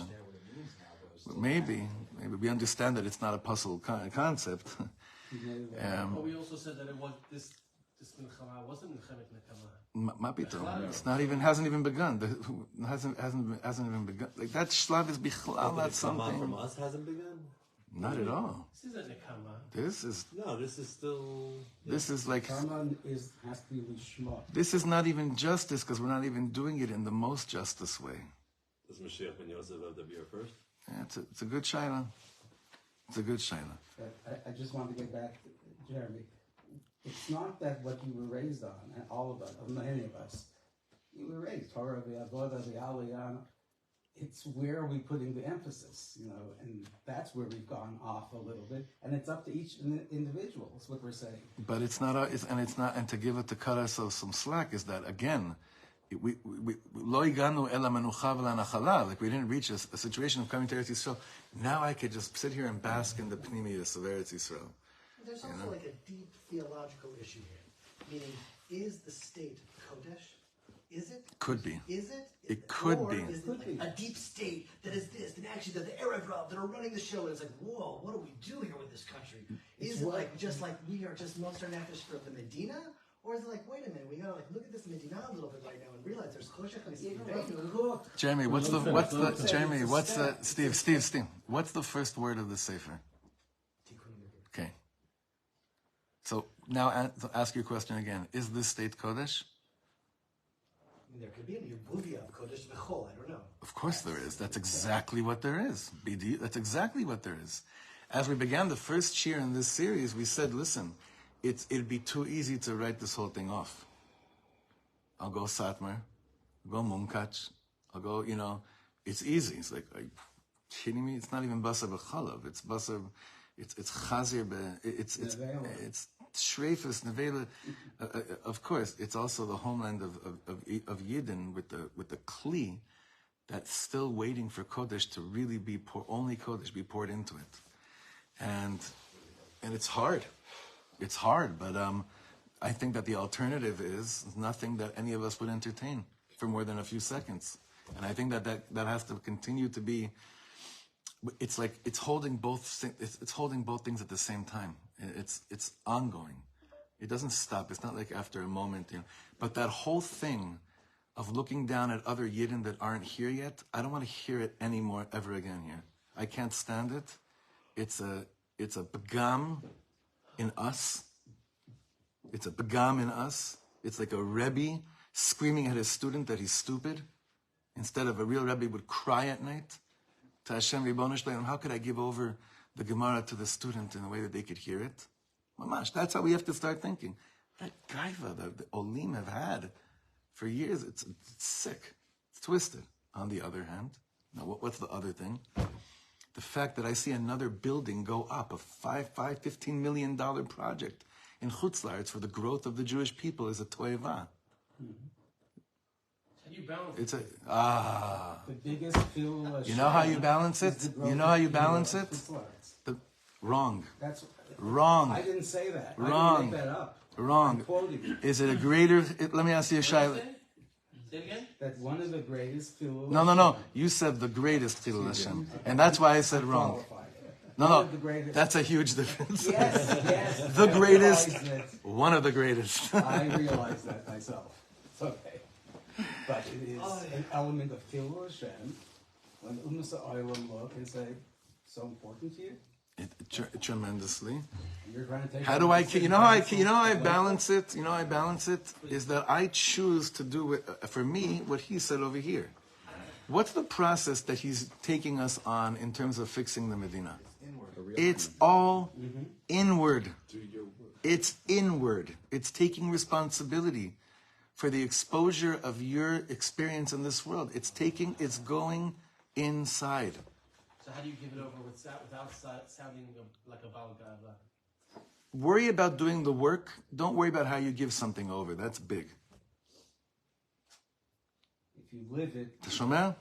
Speaker 1: Maybe we understand that it's not a puzzle concept.
Speaker 2: But we also said that it was this Milchama wasn't Milchemet Nekama.
Speaker 1: Ma pito. It's not even, hasn't even begun. Hasn't even begun. Like that shlav is bichlal not something.
Speaker 6: From us hasn't begun.
Speaker 1: Not at all.
Speaker 2: This isn't Nekama.
Speaker 1: This is
Speaker 6: This is still.
Speaker 1: this is like
Speaker 3: Karma has to be lishma.
Speaker 1: this is not even justice, because we're not even doing it in the most justice way.
Speaker 6: Does Mashiach ben Yosef have to be our first?
Speaker 1: Yeah, it's a good shaila. It's a good shaila.
Speaker 3: I just want to get back to Jeremy. It's not that what you were raised on, and all of us, many of us, you were raised Torah, the Avodah, the Aliyah. It's where are we putting the emphasis, and that's where we've gone off a little bit, and it's up to each individual. That's what we're saying.
Speaker 1: But it's not, and to give it to cut ourselves some slack is that again, we lo iganu ela menucha v'lanachala. Like we didn't reach a situation of coming to Eretz Yisrael. Now I could just sit here and bask in the pnimius of Eretz Yisrael.
Speaker 9: There's also like a deep theological issue here, meaning is the state Kodesh? Is it?
Speaker 1: Could be.
Speaker 9: Is it?
Speaker 1: It could
Speaker 9: or
Speaker 1: be.
Speaker 9: Is it like a deep state that is this, and actually they're the Arab Rav that are running the show, and it's like, whoa, what do we do here with this country? Is it like just like we are just Mosar Nefesh for the Medina? Or is it like, wait a minute, we gotta like look at this Medina a little bit right now and realize there's Koshech and
Speaker 1: Jeremy, Steve, what's the first word of the Sefer? Okay. So now ask your question again. Is this state Kodesh?
Speaker 9: There could be a Yeruvia of Kodesh V'chol, I don't know.
Speaker 1: Of course there is. That's exactly what there is. BD, that's exactly what there is. As we began the first shir in this series, we said, listen, it'd be too easy to write this whole thing off. I'll go Satmar, I'll go Mumkach, I'll go, it's easy. It's like, are you kidding me? It's not even Basar B'chalav. It's Basar, it's Chazir, it's Shreifus, Nevela. Of course, it's also the homeland of Yidden with the Kli that's still waiting for Kodesh to really be only Kodesh be poured into it. And it's hard. It's hard, but I think that the alternative is nothing that any of us would entertain for more than a few seconds. And I think that has to continue to be. It's like it's holding both things at the same time. It's ongoing. It doesn't stop. It's not like after a moment, But that whole thing of looking down at other Yidden that aren't here yet, I don't want to hear it anymore ever again here. I can't stand it. It's a begam in us. It's a begam in us. It's like a Rebbe screaming at his student that he's stupid. Instead of a real Rebbe would cry at night to Hashem Ribono Shel Olam, how could I give over the Gemara to the student in a way that they could hear it? Mamash, that's how we have to start thinking. That gaiva that the Olim have had for years, it's sick. It's twisted. On the other hand, now what's the other thing? The fact that I see another building go up, a $15 million project in Chutz La'aretz for the growth of the Jewish people is a toeva.
Speaker 2: You balance
Speaker 1: It's
Speaker 3: the biggest
Speaker 1: You know how you balance it? You know how you balance it? Wrong.
Speaker 3: That's
Speaker 1: Wrong.
Speaker 3: I didn't say that. I
Speaker 1: Wrong.
Speaker 3: didn't make that up.
Speaker 1: Wrong.
Speaker 3: I'm quoting
Speaker 1: Is it a greater? Let me ask you a
Speaker 2: What did you
Speaker 1: shayla.
Speaker 2: say? Say it again.
Speaker 3: that one of the greatest Chilul
Speaker 1: No.
Speaker 3: Hashem
Speaker 1: You said the greatest Chilul Hashem, and that's why I said wrong.
Speaker 3: qualified.
Speaker 1: No,
Speaker 3: One of the greatest.
Speaker 1: that's a huge difference.
Speaker 3: Yes.
Speaker 1: The
Speaker 3: I
Speaker 1: greatest.
Speaker 3: realize that.
Speaker 1: One of the greatest.
Speaker 3: I realize that myself. It's okay. But it is an element of Chilul Hashem when Ummah Olam look and say, so important to you?
Speaker 1: Tremendously.
Speaker 3: And you're trying to take
Speaker 1: How do I? You know how I balance it. You know how I balance it is that I choose to do it for me what he said over here. What's the process that he's taking us on in terms of fixing the Medina? It's all inward. It's inward. It's taking responsibility for the exposure of your experience in this world. It's going inside.
Speaker 2: So how do you give it over without sounding like a Baal Gava?
Speaker 1: Worry about doing the work. Don't worry about how you give something over. That's big.
Speaker 3: If you live it,
Speaker 1: Tashomel?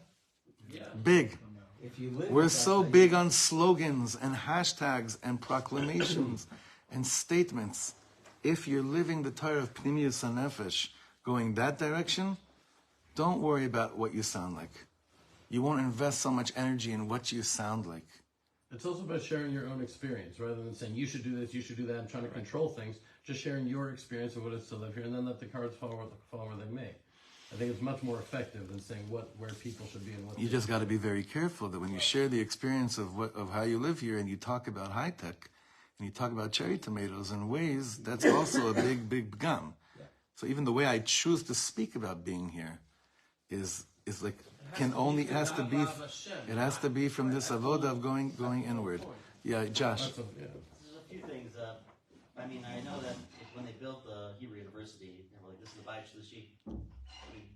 Speaker 2: Yeah.
Speaker 1: Big.
Speaker 3: if you live
Speaker 1: We're
Speaker 3: it,
Speaker 1: so
Speaker 3: that's
Speaker 1: big on slogans and hashtags and proclamations and statements. If you're living the Torah of Pnimius HaNefesh, going that direction, don't worry about what you sound like. You won't invest so much energy in what you sound like.
Speaker 5: It's also about sharing your own experience rather than saying you should do this, you should do that, and trying to control things. Just sharing your experience of what it's to live here, and then let the cards fall where they may. I think it's much more effective than saying where people should be and what.
Speaker 1: You just got to be very careful that when you share the experience of how you live here, and you talk about high tech, and you talk about cherry tomatoes and ways, that's also a big gum. So even the way I choose to speak about being here is like it has to be from this avoda of going inward. Yeah, Josh.
Speaker 10: There's a few things. I know that when they built the Hebrew University, they were like, this is the Bayit Shlishi.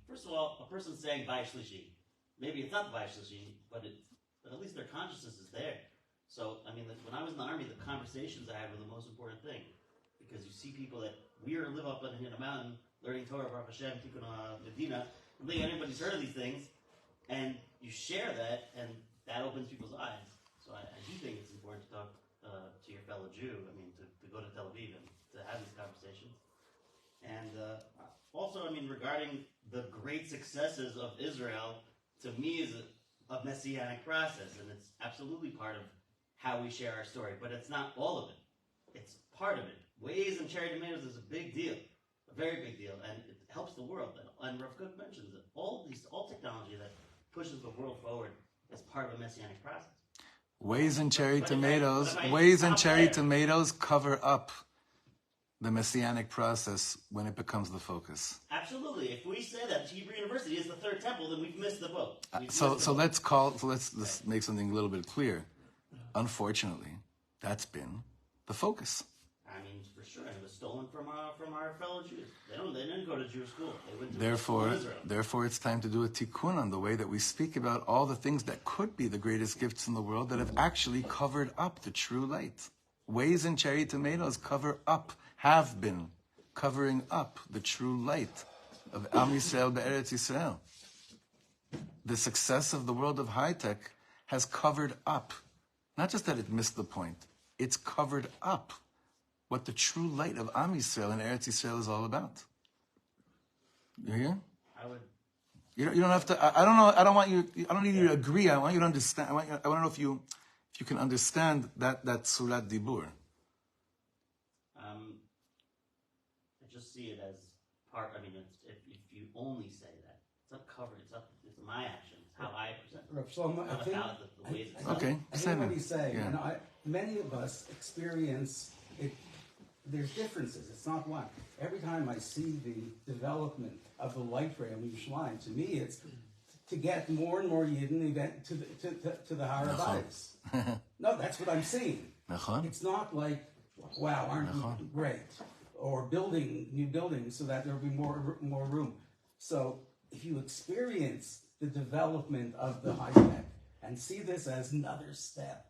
Speaker 10: First of all, a person saying Bayit Shlishi, maybe it's not the Bayit Shlishi, but at least their consciousness is there. So, when I was in the army, the conversations I had were the most important thing. Because you see people that live up in a mountain, learning Torah, Baruch Hashem, Tikkun Medina, I don't think anybody's heard of these things, and you share that, and that opens people's eyes. So I do think it's important to talk to your fellow Jew, to go to Tel Aviv and to have these conversations. And also, regarding the great successes of Israel, to me is a messianic process, and it's absolutely part of how we share our story, but it's not all of it. It's part of it. Ways and cherry tomatoes is a big deal, a very big deal, and it helps the world. And Rav Kook mentions that all technology that pushes the world forward is part of a messianic process.
Speaker 1: Ways and cherry tomatoes cover up the messianic process when it becomes the focus.
Speaker 10: Absolutely. If we say that Hebrew University is the third temple, then we've missed the boat.
Speaker 1: Let's make something a little bit clear. Unfortunately, that's been the focus.
Speaker 10: For sure, it was stolen from our fellow Jews. They didn't go to Jewish school. They went to Israel.
Speaker 1: Therefore, it's time to do a tikkun on the way that we speak about all the things that could be the greatest gifts in the world that have actually covered up the true light. Ways and cherry tomatoes have been covering up the true light of Am Yisrael Be'eretz Yisrael. The success of the world of high tech has covered up, not just that it missed the point, it's covered up what the true light of Am Yisrael and Eretz Yisrael is all about. You hear? You don't have to. I don't know. I don't want you. I don't need you to agree. I want you to understand. I want to know if you can understand that surat dibur.
Speaker 10: I just see it as part. If you only say that, it's not covered. It's my action. It's how I present it.
Speaker 3: Rav Shlomo, I think what he's saying.
Speaker 1: Yeah.
Speaker 3: Many of us experience it. There's differences. It's not one. Every time I see the development of the light rail in Yerushalayim, to me, it's to get more and more Yidden to the Har HaBayis. No, that's what I'm seeing. It's not like, wow, aren't we great? Or building new buildings so that there'll be more room. So if you experience the development of the high tech and see this as another step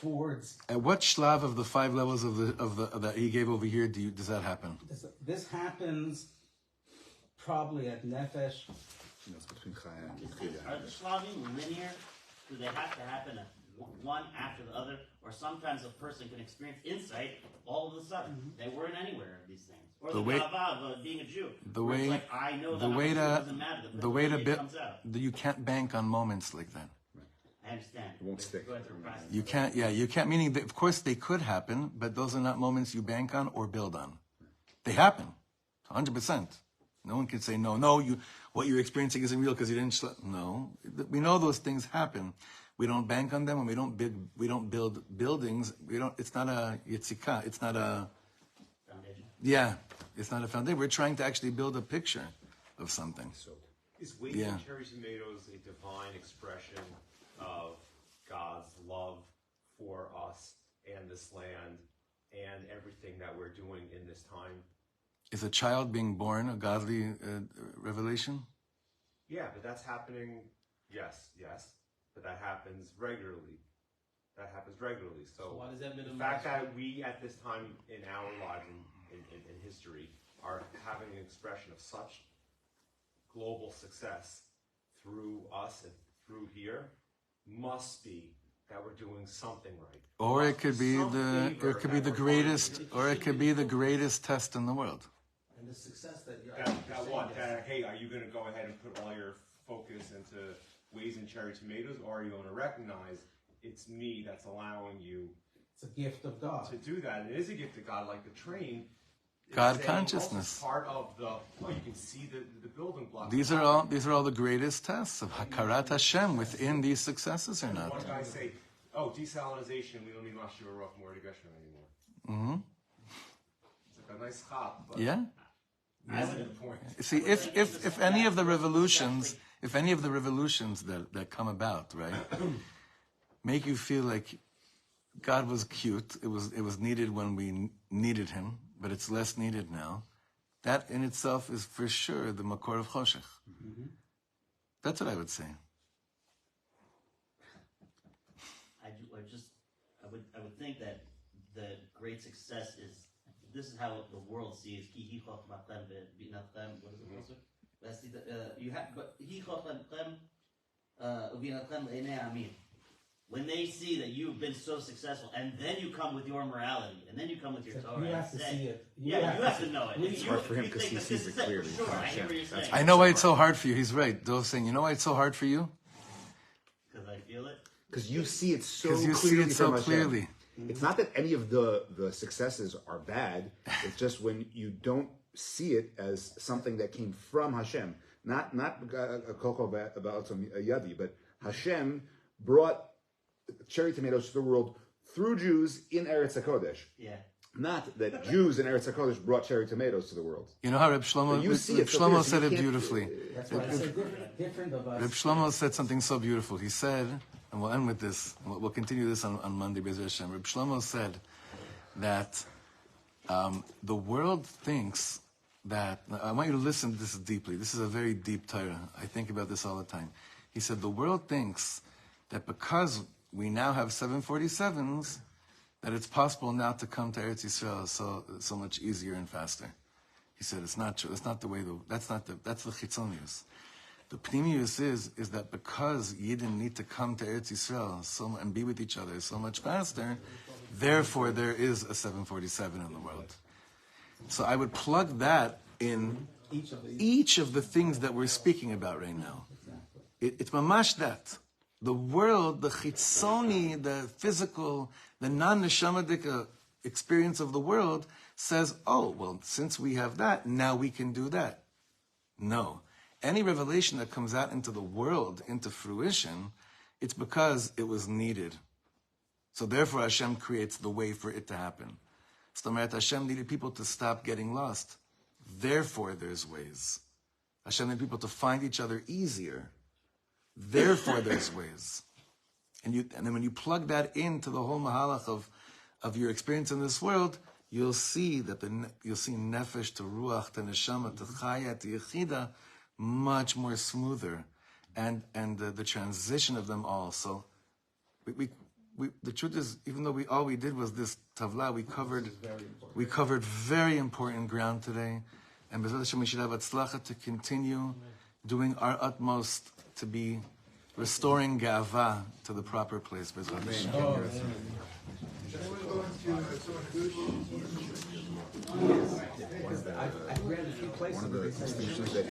Speaker 3: towards.
Speaker 1: At what shlav of the 5 levels of the that he gave over here does that happen?
Speaker 3: This happens probably at Nefesh.
Speaker 10: Are the Shlavim linear? Do they have to happen at one after the other, or sometimes a person can experience insight all of a sudden. They weren't anywhere of these things. Or the gava of being a Jew. Where it's like, I know that it doesn't matter.
Speaker 1: You can't bank on moments like that.
Speaker 10: I understand.
Speaker 7: It won't stick.
Speaker 1: You can't, you can't, meaning that, of course they could happen, but those are not moments you bank on or build on. They happen, 100%. No one can say, no, what you're experiencing isn't real because you didn't, no. We know those things happen. We don't bank on them, and we don't build buildings. It's not a yitzika, it's not a,
Speaker 10: Foundation.
Speaker 1: yeah, it's not a foundation. We're trying to actually build a picture of something.
Speaker 4: Is waiting cherry tomatoes a divine expression of God's love for us and this land and everything that we're doing in this time?
Speaker 1: Is a child being born a godly revelation?
Speaker 4: Yeah, but that's happening, yes, but that happens regularly. So
Speaker 2: why does that
Speaker 4: the
Speaker 2: minimize
Speaker 4: fact that we at this time in our lives in history are having an expression of such global success through us and through here must be that we're doing something right.
Speaker 1: Or it could be the greatest test in the world.
Speaker 3: And the success that you're
Speaker 4: Hey, are you going to go ahead and put all your focus into ways in cherry tomatoes, or are you going to recognize it's me that's allowing you?
Speaker 3: It's a gift of God
Speaker 4: to do that. And it is a gift of God, like the train.
Speaker 1: God consciousness.
Speaker 4: Part of you can see the building blocks.
Speaker 1: These are all the greatest tests of Hakarat Hashem within these successes or not.
Speaker 4: One guy say, desalinization, we don't need Mashur Rough more Geshem anymore. It's like a nice hop, but
Speaker 1: yeah.
Speaker 4: That's the point.
Speaker 1: See, if any of the revolutions that come about, right, make you feel like God was cute, it was needed when we needed him, but it's less needed now, that in itself is for sure the makor of choshech. That's what I would say.
Speaker 10: I would think that the great success is, this is how the world sees ki hi chokmachem v'binatchem. What is it closer? That's you have, but hi chokmachem v'binatchem l'einei amim. When they see that you've been so successful, and then you come with your morality, and then you come with your Torah,
Speaker 3: you have to see it.
Speaker 10: You have to know it.
Speaker 7: It's hard for him because he sees it clearly.
Speaker 10: Sure, I hear what you're saying.
Speaker 1: I know why it's so hard for you. He's right. Dove's saying, you know why it's so hard for you?
Speaker 10: Because I feel it.
Speaker 7: Because you see it so
Speaker 1: Because you
Speaker 7: clearly.
Speaker 1: see it so clearly.
Speaker 7: It's not that any of the successes are bad. It's just when you don't see it as something that came from Hashem, not Koko Yadi, but Hashem brought cherry tomatoes to the world through Jews in Eretz HaKodesh.
Speaker 10: Yeah.
Speaker 7: Not that Jews in Eretz HaKodesh brought cherry tomatoes to the world.
Speaker 1: You know how Rav Shlomo said it beautifully.
Speaker 3: That's why it's so different of us.
Speaker 1: Rav Shlomo said something so beautiful. He said, and we'll end with this, and we'll continue this on Monday, Be'ez Hashem. Rav Shlomo said that the world thinks that, I want you to listen to this deeply. This is a very deep Torah. I think about this all the time. He said, the world thinks that because we now have 747s, that it's possible now to come to Eretz Yisrael so much easier and faster. He said it's not true. It's not the way that's the chitzonius. The pnimius is that because Yidden need to come to Eretz Yisrael and be with each other so much faster, therefore there is a 747 in the world. So I would plug that in each of the things that we're speaking about right now. It's mamash that. The world, the chitzoni, the physical, the non-neshamadika experience of the world says, oh, well, since we have that, now we can do that. No. Any revelation that comes out into the world, into fruition, it's because it was needed. So therefore Hashem creates the way for it to happen. Stomaret, Hashem needed people to stop getting lost. Therefore there's ways. Hashem needed people to find each other easier. Therefore, there's ways, and then when you plug that into the whole mahalach of your experience in this world, you'll see that you'll see nefesh to ruach to neshama to chaya to yechida much more smoother, and the transition of them all. So, we the truth is, even though all we did was this tavla, we covered very important ground today, and B'ezrat Hashem we should have atzlacha to continue doing our utmost to be restoring gava to the proper place. B'ezrat Hashem.
Speaker 3: I've read a few places.
Speaker 7: One of the distinctions that